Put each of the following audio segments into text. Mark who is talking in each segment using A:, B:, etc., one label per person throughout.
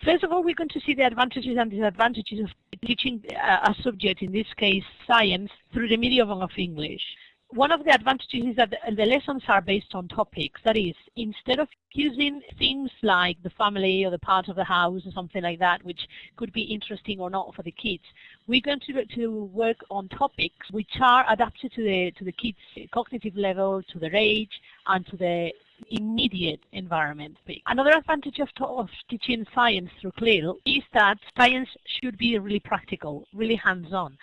A: First of all, we're going to see the advantages and disadvantages of teaching a subject, in this case science, through the medium of English. One of the advantages is that the lessons are based on topics. That is, instead of using things like the family or the part of the house or something like that, which could be interesting or not for the kids, we're going to work on topics which are adapted to the kids' cognitive level, to their age, and to the immediate environment. Another advantage of teaching science through CLIL is that science should be really practical, really hands-on.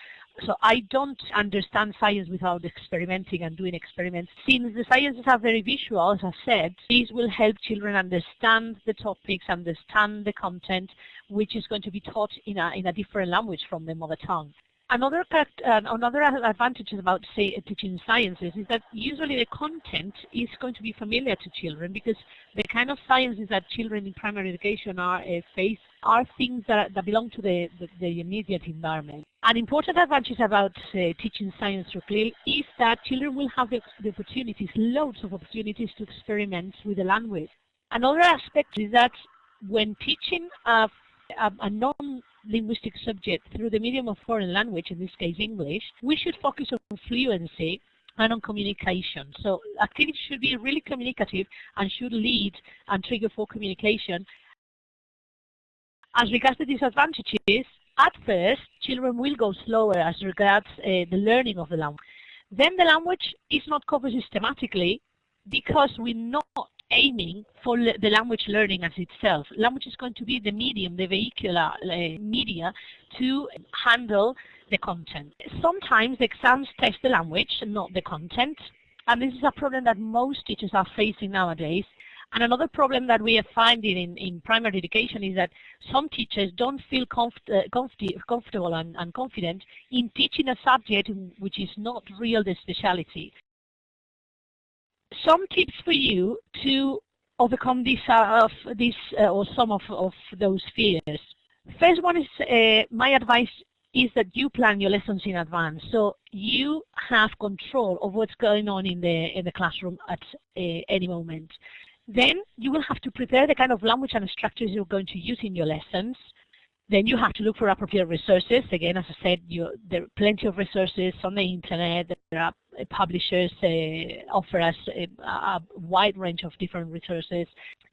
A: So I don't understand science without experimenting and doing experiments. Since the sciences are very visual, as I said, these will help children understand the topics, understand the content, which is going to be taught in a different language from the mother tongue. Another advantage about, say, teaching sciences is that usually the content is going to be familiar to children, because the kind of sciences that children in primary education face are things that belong to the immediate environment. An important advantage about teaching science through CLIL is that children will have the opportunities, loads of opportunities to experiment with the language. Another aspect is that when teaching a non-linguistic subject through the medium of foreign language, in this case English, we should focus on fluency and on communication. So activities should be really communicative and should lead and trigger for communication. As regards the disadvantages, at first, children will go slower as regards the learning of the language. Then the language is not covered systematically because we're not aiming for the language learning as itself. Language is going to be the medium, the vehicular media to handle the content. Sometimes the exams test the language, not the content, and this is a problem that most teachers are facing nowadays. And another problem that we are finding in primary education is that some teachers don't feel comfortable and confident in teaching a subject which is not real their speciality. Some tips for you to overcome some of those fears. First one is, my advice is that you plan your lessons in advance, so you have control of what's going on in the classroom at any moment. Then you will have to prepare the kind of language and structures you're going to use in your lessons. Then you have to look for appropriate resources. Again, as I said, there are plenty of resources on the internet. There are publishers offer us a wide range of different resources.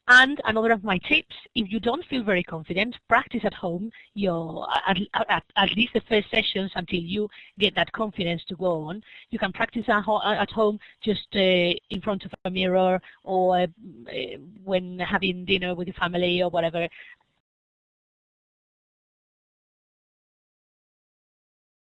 A: And another of my tips, if you don't feel very confident, practice at home at least the first sessions until you get that confidence to go on. You can practice at home just in front of a mirror, or when having dinner with your family or whatever.